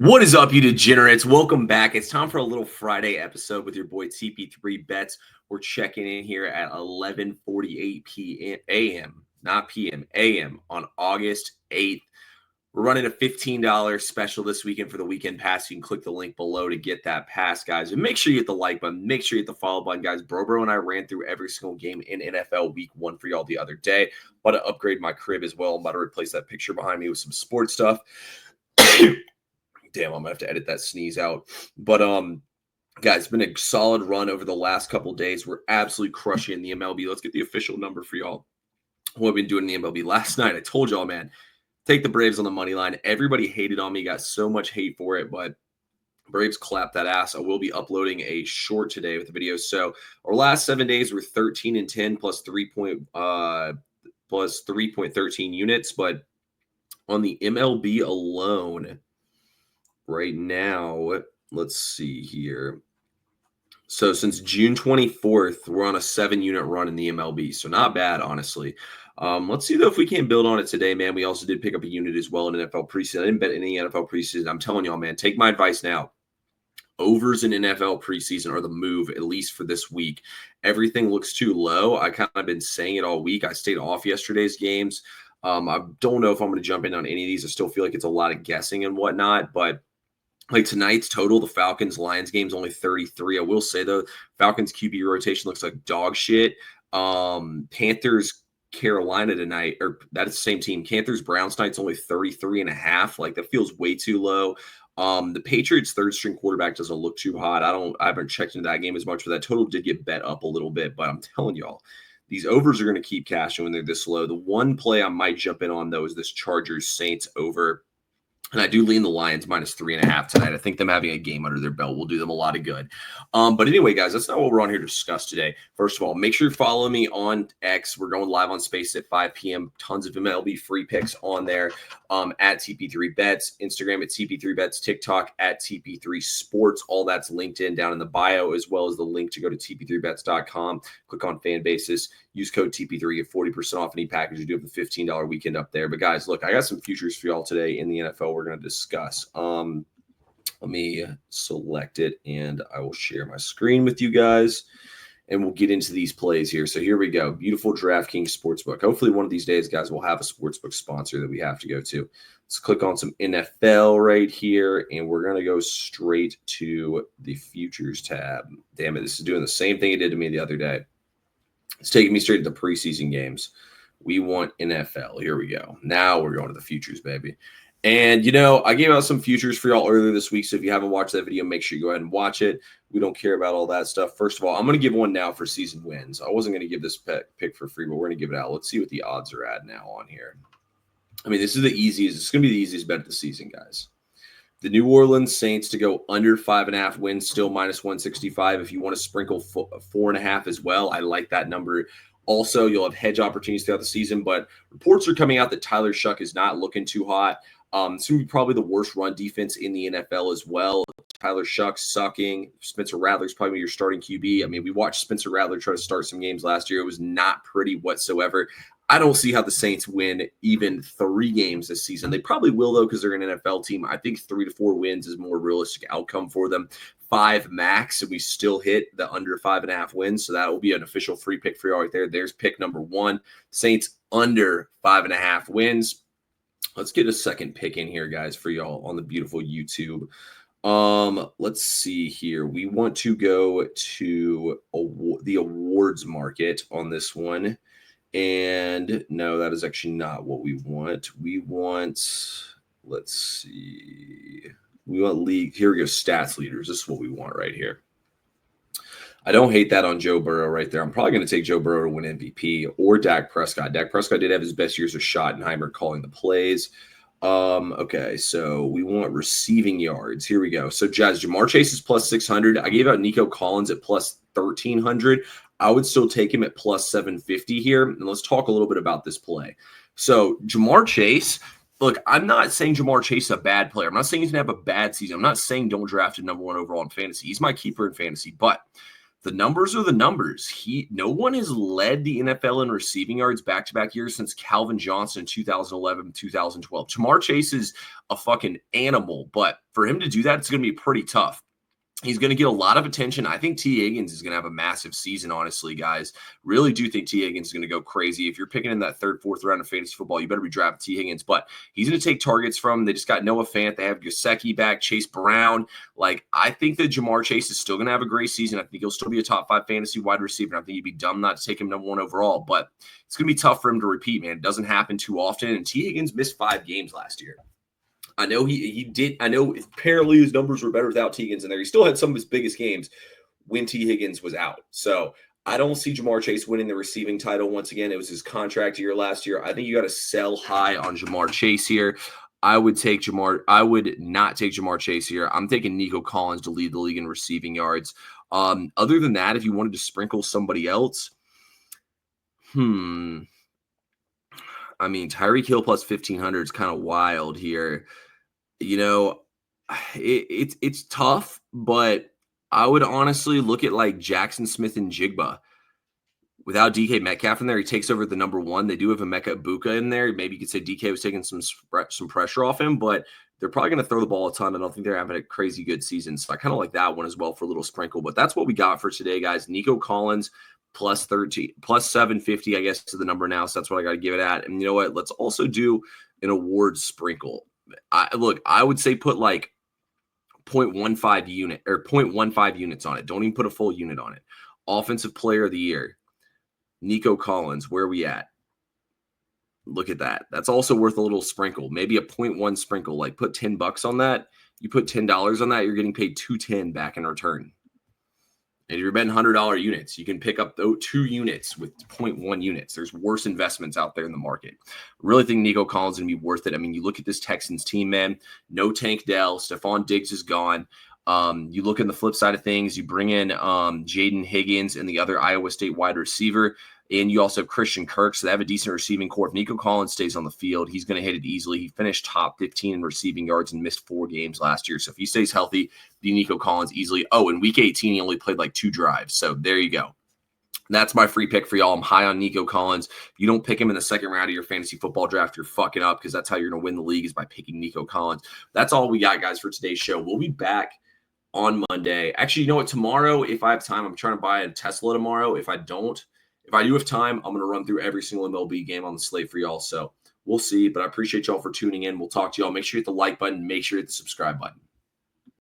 What is up, you degenerates? Welcome back. It's time for a little Friday episode with your boy TP3 Bets. We're checking in here at 11:48 p.m. Not p.m. a.m. on August 8th. We're running a $15 special this weekend for the weekend pass. You can click the link below to get that pass, guys. And make sure you hit the like button. Make sure you hit the follow button, guys. Bro and I ran through every single game in NFL Week 1 for y'all the other day. About to upgrade my crib as well. I'm about to replace that picture behind me with some sports stuff. Damn, I'm gonna have to edit that sneeze out. But guys, it's been a solid run over the last couple days. We're absolutely crushing the MLB. Let's get the official number for y'all. What I've been doing in the MLB last night. I told y'all, man, take the Braves on the money line. Everybody hated on me, got so much hate for it, but Braves clapped that ass. I will be uploading a short today with the video. So our last 7 days were 13-10 plus 3.13 units, but on the MLB alone. Right now, let's see here. So since June 24th, we're on a 7-unit run in the MLB. So not bad, honestly. Let's see, though, if we can't build on it today, man. We also did pick up a unit as well in NFL preseason. I didn't bet any NFL preseason. I'm telling y'all, man, take my advice now. Overs in NFL preseason are the move, at least for this week. Everything looks too low. I kind of been saying it all week. I stayed off yesterday's games. I don't know if I'm going to jump in on any of these. I still feel like it's a lot of guessing and whatnot, but like tonight's total, the Falcons-Lions game is only 33. I will say, though, Falcons QB rotation looks like dog shit. Panthers-Carolina tonight, or that is the same team. Panthers-Browns tonight's only 33.5. Like, that feels way too low. The Patriots' third-string quarterback doesn't look too hot. I haven't checked into that game as much, but that total did get bet up a little bit. But I'm telling y'all, these overs are going to keep cashing when they're this low. The one play I might jump in on, though, is this Chargers-Saints over. And I do lean the Lions minus 3.5 tonight. I think them having a game under their belt will do them a lot of good. But anyway, guys, that's not what we're on here to discuss today. First of all, make sure you follow me on X. We're going live on Space at 5 p.m. Tons of MLB free picks on there at TP3 Bets, Instagram at TP3 Bets, TikTok at TP3 Sports. All that's linked in down in the bio, as well as the link to go to TP3Bets.com. Click on fan basis. Use code TP3, get 40% off any package. You do have the $15 weekend up there. But guys, look, I got some futures for y'all today in the NFL we're going to discuss. Let me select it, and I will share my screen with you guys, and we'll get into these plays here. So here we go. Beautiful DraftKings Sportsbook. Hopefully one of these days, guys, we'll have a sportsbook sponsor that we have to go to. Let's click on some NFL right here, and we're going to go straight to the futures tab. Damn it, this is doing the same thing it did to me the other day. It's taking me straight to the preseason games. We want NFL. Here we go. Now we're going to the futures, baby. And, you know, I gave out some futures for y'all earlier this week, so if you haven't watched that video, make sure you go ahead and watch it. We don't care about all that stuff. First of all, I'm going to give one now for season wins. I wasn't going to give this pick for free, but we're going to give it out. Let's see what the odds are at now on here. I mean, this is the easiest. It's going to be the easiest bet of the season, guys. The New Orleans Saints to go under 5.5 wins, still minus 165. If you want to sprinkle 4.5 as well, I like that number. Also, you'll have hedge opportunities throughout the season, but reports are coming out that Tyler Shough is not looking too hot. It's going to be probably the worst run defense in the NFL as well. Tyler Shough sucking. Spencer Rattler's probably your starting QB. I mean, we watched Spencer Rattler try to start some games last year. It was not pretty whatsoever. I don't see how the Saints win even 3 games this season. They probably will, though, because they're an NFL team. I think 3 to 4 wins is a more realistic outcome for them. 5 max, and we still hit the under 5.5 wins. So that will be an official free pick for y'all right there. There's pick number 1. Saints under 5.5 wins. Let's get a second pick in here, guys, for y'all on the beautiful YouTube. Let's see here. We want to go to the awards market on this one. And no, that is actually not what we want. We want, let's see. We want league. Here we go. Stats leaders. This is what we want right here. I don't hate that on Joe Burrow right there. I'm probably going to take Joe Burrow to win MVP or Dak Prescott. Dak Prescott did have his best years of Schottenheimer calling the plays. Okay, so we want receiving yards. Here we go. So, Ja'Marr Chase is plus 600. I gave out Nico Collins at plus 1,300. I would still take him at plus 750 here. And let's talk a little bit about this play. So, Ja'Marr Chase, look, I'm not saying Ja'Marr Chase is a bad player. I'm not saying he's going to have a bad season. I'm not saying don't draft him number 1 overall in fantasy. He's my keeper in fantasy. But The numbers are the numbers. No one has led the NFL in receiving yards back-to-back years since Calvin Johnson in 2011, 2012. Ja'Marr Chase is a fucking animal, but for him to do that, it's going to be pretty tough. He's going to get a lot of attention. I think T. Higgins is going to have a massive season, honestly, guys. Really do think T. Higgins is going to go crazy. If you're picking in that third, fourth round of fantasy football, you better be drafting T. Higgins. But he's going to take targets from. They just got Noah Fant. They have Gesicki back, Chase Brown. Like, I think that Ja'Marr Chase is still going to have a great season. I think he'll still be a top 5 fantasy wide receiver. I think he'd be dumb not to take him number 1 overall. But it's going to be tough for him to repeat, man. It doesn't happen too often. And T. Higgins missed 5 games last year. I know he did. I know apparently his numbers were better without T. Higgins in there. He still had some of his biggest games when T. Higgins was out. So I don't see Ja'Marr Chase winning the receiving title once again. It was his contract year last year. I think you got to sell high on Ja'Marr Chase here. I would not take Ja'Marr Chase here. I'm taking Nico Collins to lead the league in receiving yards. Other than that, if you wanted to sprinkle somebody else, I mean, Tyreek Hill plus 1,500 is kind of wild here. You know, it's tough, but I would honestly look at like Jackson Smith and Jigba. Without DK Metcalf in there, he takes over the number 1. They do have Emeka Egbuka in there. Maybe you could say DK was taking some pressure off him, but they're probably going to throw the ball a ton. I don't think they're having a crazy good season. So I kind of like that one as well for a little sprinkle. But that's what we got for today, guys. Nico Collins plus 750, I guess, to the number now. So that's what I got to give it at. And you know what? Let's also do an award sprinkle. I would say put like 0.15 unit or 0.15 units on it. Don't even put a full unit on it. Offensive player of the year, Nico Collins. Where are we at? Look at that. That's also worth a little sprinkle. Maybe a 0.1 sprinkle. Like put $10 on that. You put $10 on that, you're getting paid $210 back in return. And if you're betting $100 units, you can pick up 2 units with 0.1 units. There's worse investments out there in the market. I really think Nico Collins is going to be worth it. I mean, you look at this Texans team, man. No Tank Dell. Stephon Diggs is gone. You look at the flip side of things. You bring in Jaden Higgins and the other Iowa State wide receiver. And you also have Christian Kirk, so they have a decent receiving core. If Nico Collins stays on the field, he's going to hit it easily. He finished top 15 in receiving yards and missed 4 games last year. So if he stays healthy, be Nico Collins easily. Oh, in week 18, he only played like 2 drives. So there you go. That's my free pick for y'all. I'm high on Nico Collins. If you don't pick him in the second round of your fantasy football draft, you're fucking up because that's how you're going to win the league is by picking Nico Collins. That's all we got, guys, for today's show. We'll be back on Monday. Actually, you know what? Tomorrow, if I have time, I'm trying to buy a Tesla tomorrow. If I do have time, I'm going to run through every single MLB game on the slate for y'all. So we'll see. But I appreciate y'all for tuning in. We'll talk to y'all. Make sure you hit the like button. Make sure you hit the subscribe button.